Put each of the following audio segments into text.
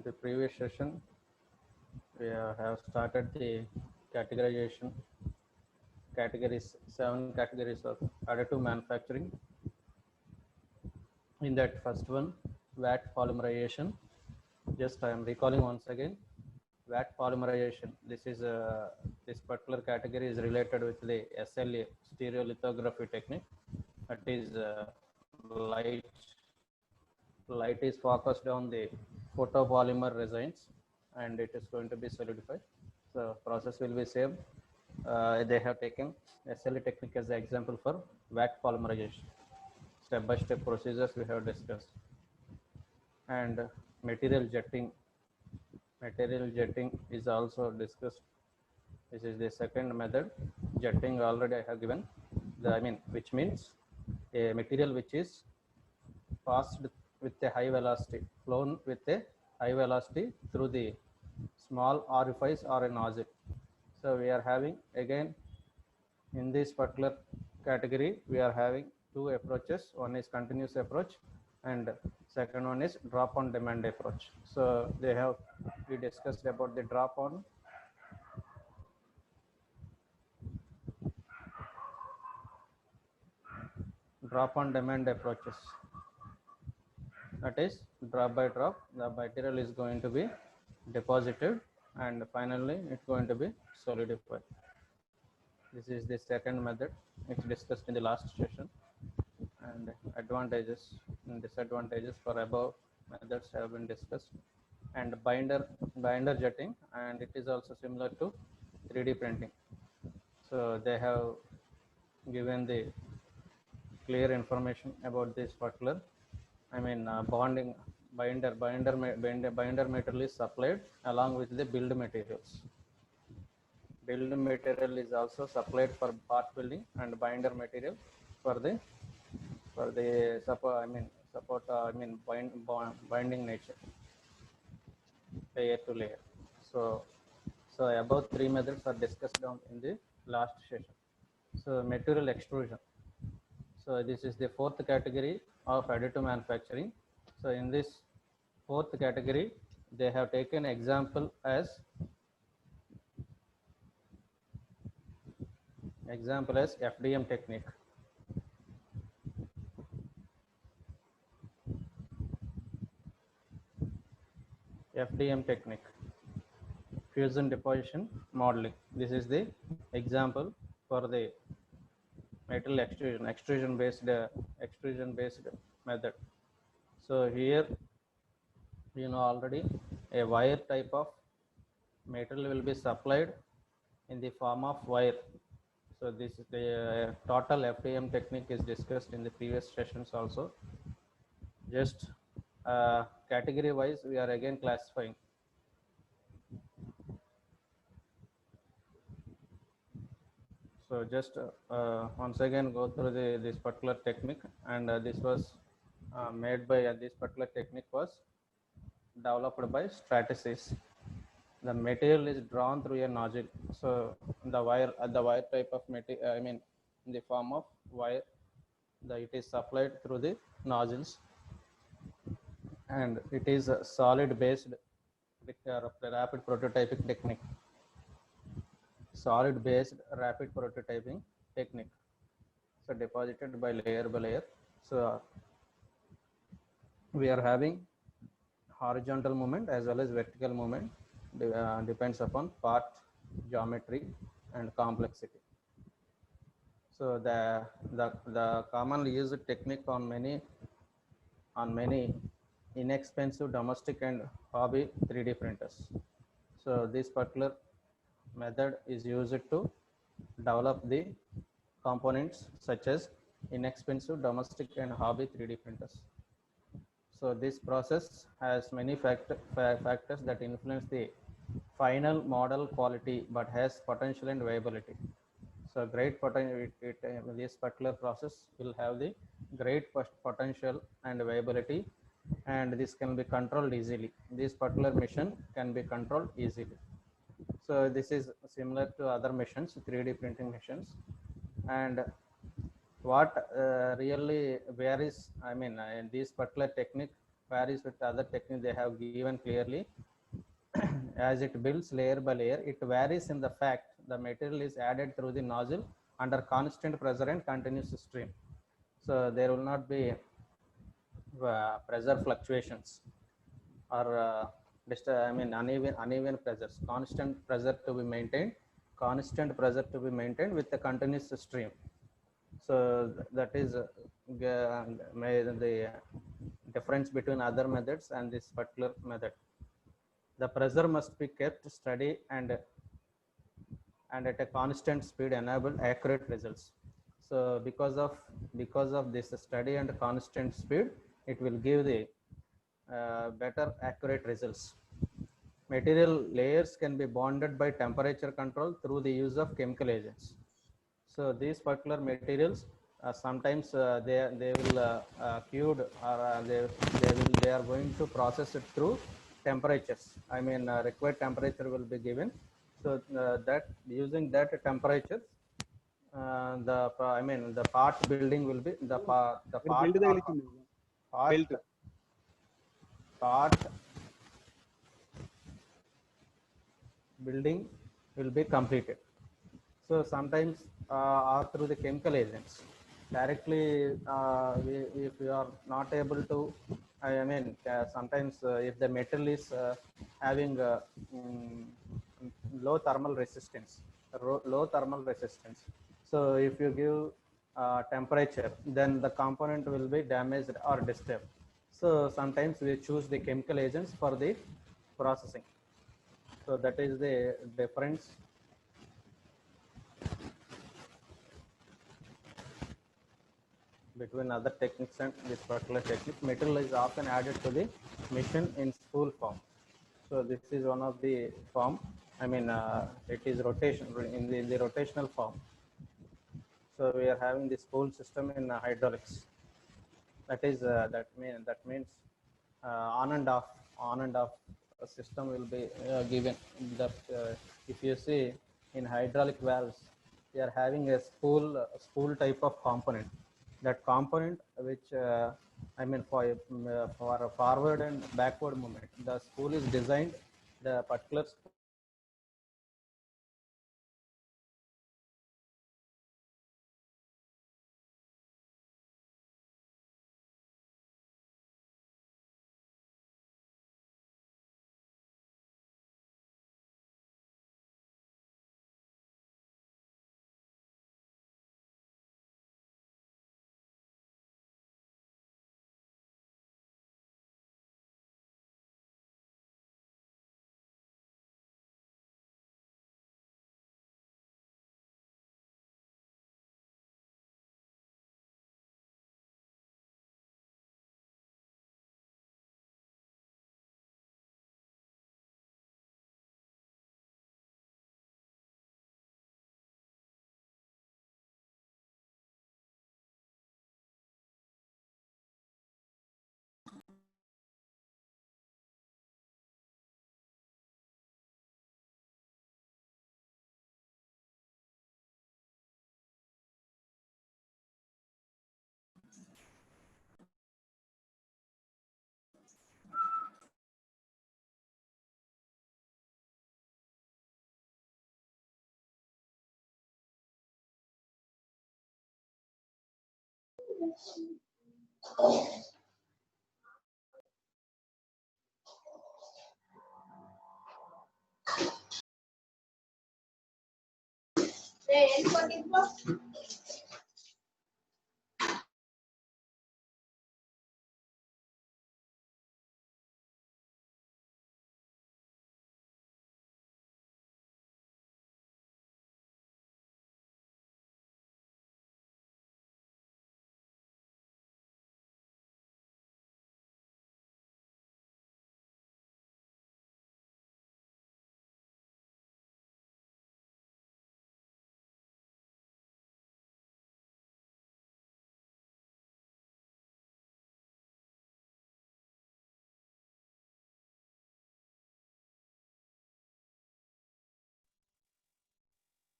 the previous session, we have started the categorization categories, 7 categories of additive manufacturing. In that first one, VAT polymerization. Just I am recalling once again, VAT polymerization. This particular category is related with the SLA, stereolithography technique. That is light is focused on the photopolymer resins, and it is going to be solidified. So process will be same. They have taken SLA technique as the example for VAT polymerization. Step-by-step procedures we have discussed. And material jetting is also discussed. This is the second method. Jetting already I have given, which means a material which is passed with a high velocity, flown with a high velocity through the small orifice or a nozzle. So we are having, again, in this particular category, we are having two approaches. One is continuous approach and second one is drop on demand approach. So we discussed about the drop on demand approaches. That is, drop by drop, the material is going to be deposited and finally it's going to be solidified. This is the second method. It's discussed in the last session, and advantages and disadvantages for above methods have been discussed. And binder jetting, and it is also similar to 3D printing. So they have given the clear information about this particular, bonding binder material is supplied along with the build materials. Build material is also supplied for part building, and binder material for the binding nature, layer to layer. So above three methods are discussed down in the last session. So material extrusion. So this is the fourth category of additive manufacturing. So in this fourth category, they have taken example as FDM technique. FDM technique, fusion deposition modeling. This is the example for the metal extrusion based method. So here, already a wire type of material will be supplied in the form of wire. So this is the total FDM technique is discussed in the previous sessions also. Just category wise, we are again classifying. So just once again go through this particular technique, and this was made by this particular technique was developed by Stratasys. The material is drawn through a nozzle. So the wire type of material, in the form of wire, it is supplied through the nozzles, and it is a solid based rapid prototyping technique. Solid based rapid prototyping technique. So deposited by layer. So we are having horizontal movement as well as vertical movement, depends upon part geometry and complexity. So the commonly used technique on many inexpensive domestic and hobby 3D printers. So this particular method is used to develop the components such as inexpensive domestic and hobby 3D printers. So this process has many factors that influence the final model quality, but has potential and viability. So great potential. This particular process will have the great potential and viability, and this can be controlled easily. This particular mission can be controlled easily. So this is similar to other missions, 3D printing missions. And what really varies, in this particular technique, varies with other techniques they have given clearly. As it builds layer by layer, it varies in the fact the material is added through the nozzle under constant pressure and continuous stream. So there will not be pressure fluctuations or uneven pressures. Constant pressure to be maintained with the continuous stream. So that is the difference between other methods and this particular method. The pressure must be kept steady and at a constant speed enable accurate results. So because of this steady and constant speed, it will give the better accurate results. Material layers can be bonded by temperature control through the use of chemical agents. So these particular materials sometimes they will cured or they are going to process it through temperatures. Required temperature will be given. So that using that temperature, the part building will be the part building will be completed. So sometimes or through the chemical agents directly, if you are not able to, sometimes if the metal is having low thermal resistance, so if you give temperature, then the component will be damaged or disturbed. So sometimes we choose the chemical agents for the processing. So that is the difference between other techniques and this particular technique. Material is often added to the machine in spool form. So this is one of the form. It is rotation in the rotational form. So we are having the spool system in hydraulics. That is that means on and off a system will be given. That if you see in hydraulic valves, we are having a spool type of component. That component which for a forward and backward movement, the spool is designed. The particular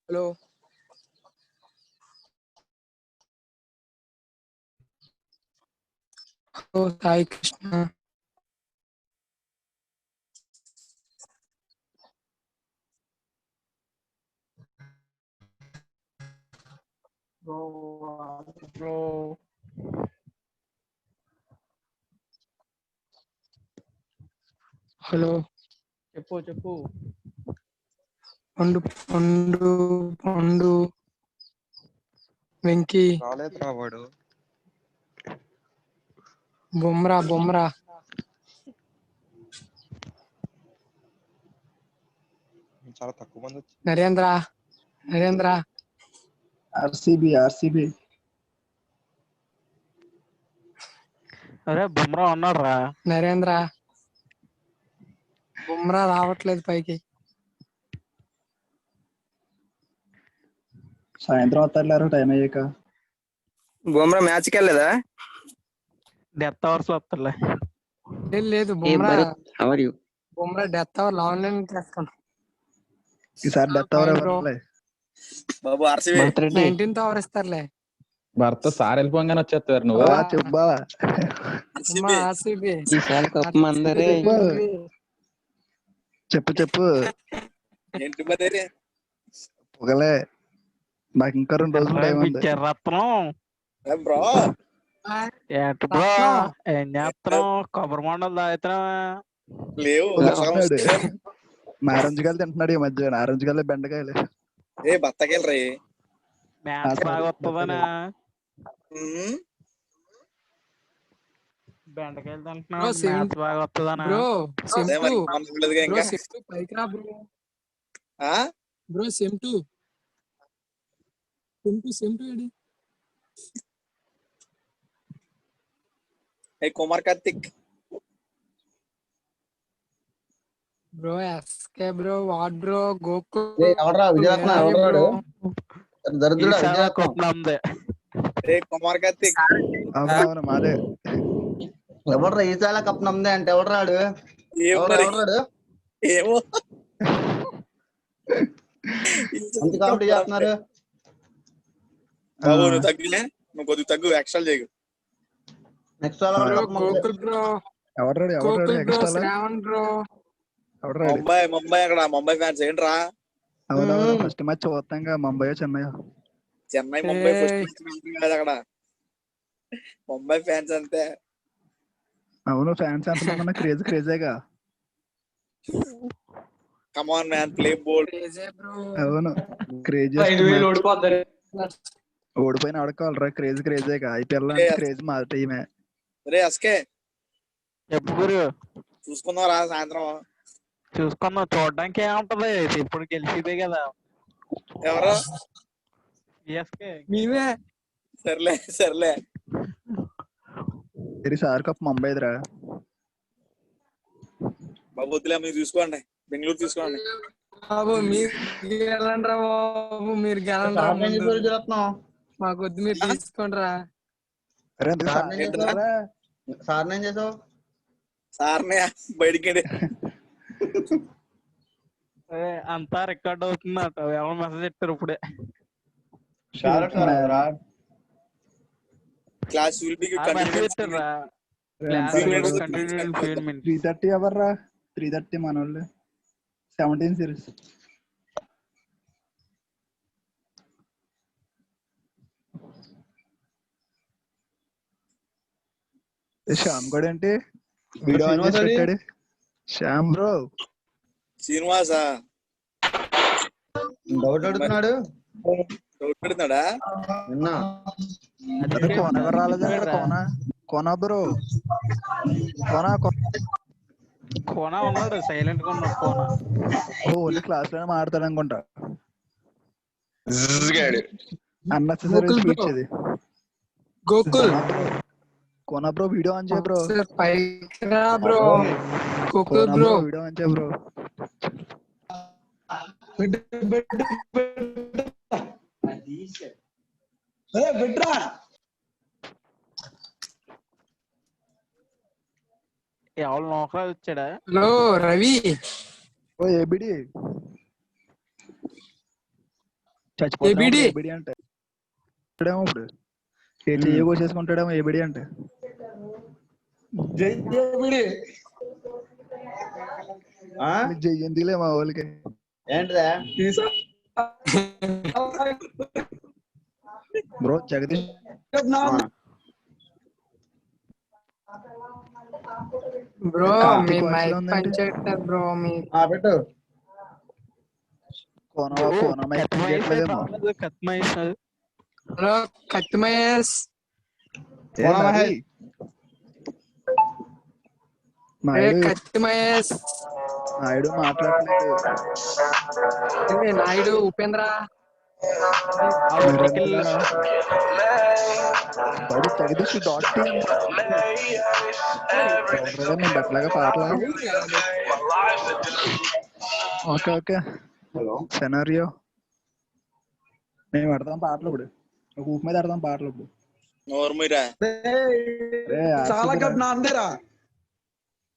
Hello. Hello, Sai Krishna. Bro hello చెప్పు పండు పండు పండు వెంకీ రాలేదురా వాడు. బొమ్రా చాలా తక్కువ మంది వచ్చి Narendra RCB అరే బుమ్రా ఉన్నాడు రా. నరేంద్ర బొమ్రా రావట్లేదు పైకి. సాయంత్రం వస్తారులేరు టైం అయ్యాక. బొమ్రా మ్యాచ్ కి వెళ్ళలేదా? డెత్ అవర్స్ లో వస్తాడులే. లేదు బొమ్రా డెత్ అవర్ ఆన్లైన్ చేస్తాను. ఈసారి డెత్ అవర్ బాబు ఆర్సీబీ 19th అవర్ ఇస్తారులే. భర్త సార్ వెళ్ళిపోగానే వచ్చేస్తారు నువ్వు. చెప్పా ఆర్సీబీ చెప్పు ఏంటి మరి పొగలే. నాకు ఇంకా 2 రోజులు టైం ఉంది. రత్నం బ్రో బ్రో ఏం చేస్తున్నావు? కొబ్బరి మండలు తాగుతున్నా లేవు నారంజ కాయలు తింటున్నాడు ఈ మధ్య. నారంజ కాయలు బెండకాయలు. ఏ బత్తకాయలు రే. మ్యాచ్ బాగా వస్తుందనా? బెండకాయలు తింటున్నా మ్యాచ్ బాగా వస్తుందనా? పైకి రా బ్రో. ఆ బ్రో సెమ్టు ఏడి? ఏ Kumar Karthik bro SK bro what bro Gokul ఎవడరా విజయరత్న? ఎవడరాడు దరిద్రుడా? ఏ కుమార్ కార్తిక్ అవునవును మాదే. ఎవడరా ఈసాల కప్ నమ్దే అంటే ఎవడరాడు? ఎవడరాడు? ఏమో అంత కామెడీ చేస్తున్నారు. బాబు నువ్వు తగ్గిలే, నువ్వు కొద్దిగా తగ్గు. ఎక్స్ట్రా చేయకు. నెక్స్ట్ గోకుల్ బ్రో ఎవడరాడు బ్రో ముంబై అక్కడ ముంబై ఫ్యాన్స్ ఏంట్రా? అవునవును ఫస్ట్ మ్యాచ్ చూస్తాంగా. ముంబై చెన్నై ముంబై ఫస్ట్ మ్యాచ్ కాదు అక్కడ. ముంబై ఫ్యాన్స్ అంతే. అవును ఫ్యాన్స్ ఎంత క్రేజేగా. కమాన్ మ్యాన్ ప్లే బోల్డ్. అవును క్రేజీ. ఓడిపోయిన ఆడుకోవాలరా. క్రేజేగా. ఐపీఎల్ క్రేజ్ మా టీమే. రే ఎస్కే ఎప్పుడు చూసుకుందాం రా సాయంత్రం. చూసుకుందాం. చూడడానికి ఏముంటది, ఇప్పుడు గెలిచిదే కదా. ఎవరు? మీవే. సర్లే సార్ కప్ ముంబైదిరా బాబు. వద్దులే మీరు చూసుకోండి. బెంగళూరు తీసుకోండి బాబు. మీరు గెలండి రా బాబు. మీరు గెలండి. మాకు వద్దు, మీరు తీసుకోండి రా. సార్ ఏం చేసావు? సార్నే బయటికి అంతా రికార్డ్ అవుతుందట. ఎవరు మెసేజ్ పెట్టారు ఇప్పుడే. క్లాస్ విల్ బి పెట్టారా? 3:30 ఎవర్రా? 3:30 మనోళ్ళు 17 సిరీస్. శ్యామ్ కూడా ఏంటి వీడియో ఆన్ చేసి పెట్టాడు? శ్యామ్ బ్రో శ్రీనివాసా డౌట్ అడుగుతున్నాడు. కోన రాలేదా? కోన బ్రో కోన ఉన్నాడు, సైలెంట్ గా ఉన్నాడు. కోన ఓన్లీ క్లాస్ లోనే మాడతాడు అనుకుంటా. గోకుల్ కోన బ్రో వీడియో ఆన్ చేయ bro. Bro Gokul bro video on చేయ బ్రో. ఎవరు నోకరాజు వచ్చాడా? హలో రవి. ఓ ఏబిడి చచ్చిపోతాడు అంటే ఇప్పుడు ఏ చెయ్యి కోసేసుకుంటాడేమో ఏబిడి అంటే. జయ్యందిలే మా వాళ్ళకి. ఏంటిదా? బ్రో జగదీష్ బ్రో కార్తీక్ మీ వాయిస్ మైక్ లో ఉందండి. పనిచేయట్లేదు బ్రో మీ పెట్టు phone mic చేయట్లేదేమో. Bro Kathi Mahesh ఏ నరి? నాయుడు కత్తి మహేష్ నాయుడు మాట్లాడట్లేదు. నాయుడు ఉపేంద్ర నరేంద్ర వాడు జగదీష్ డాట్ టీమ్. నేను పెట్టలేక పాటలా. ఓకే ఓకే సెనారియో మేము పెడతాం పాటలు ఇప్పుడు. ఒక ఊపు మీద పెడతాం పాటలు ఇప్పుడు. నోర్మిరా చాలా కప్ నా అందరా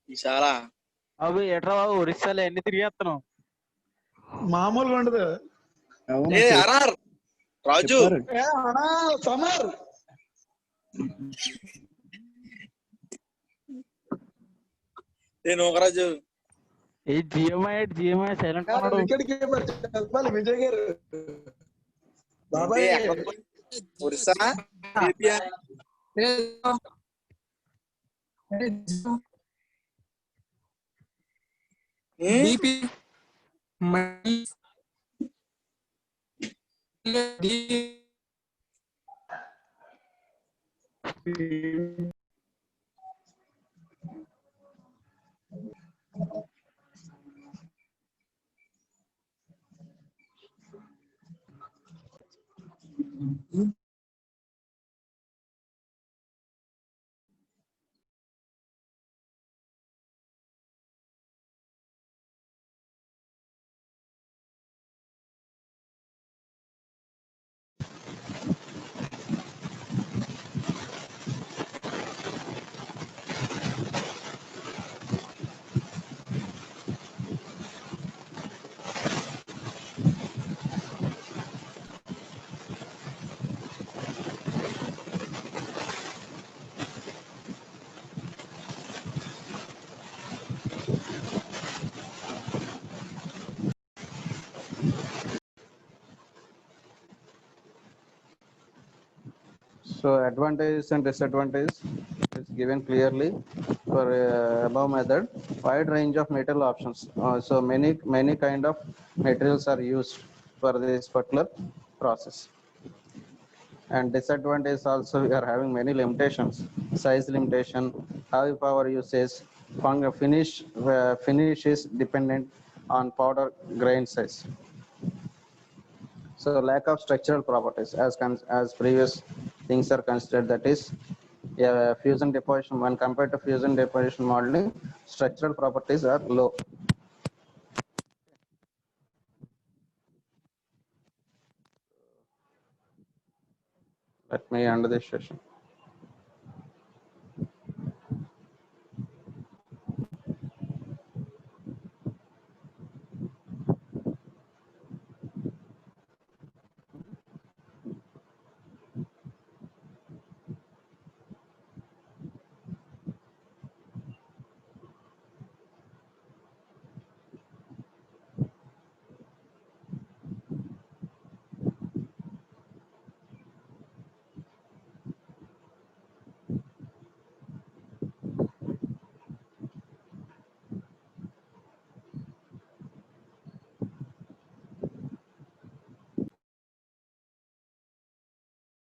చాలా అవి ఎట్రా బాబు ఒరిస్సాలో ఎన్ని తిరిగేస్తున్నావు? మామూలుగా ఉండదు. అవును, ఏ ఆర్ఆర్ రాజు చెప్పారు. సమర్ ఏ నోకరాజు ఏ జిఎంఐ సైలెంట్ ఉన్నాడు. వికెట్ కీపర్ చెప్పాలి విజయ్ గారు. ఏంటి, బాబాయ్ ఎక్కడ ఉంది? ఒరిస్సా ఏపీయా? ఉమ్? DP So advantages and disadvantages is given clearly for above method. Wide range of material options. So many kind of materials are used for this particular process. And disadvantage also, we are having many limitations. Size limitation, high power usage, finish is dependent on powder grain size. So lack of structural properties as previous things are considered, that is fusion deposition. When compared to fusion deposition modeling, structural properties are low. Let me end this session.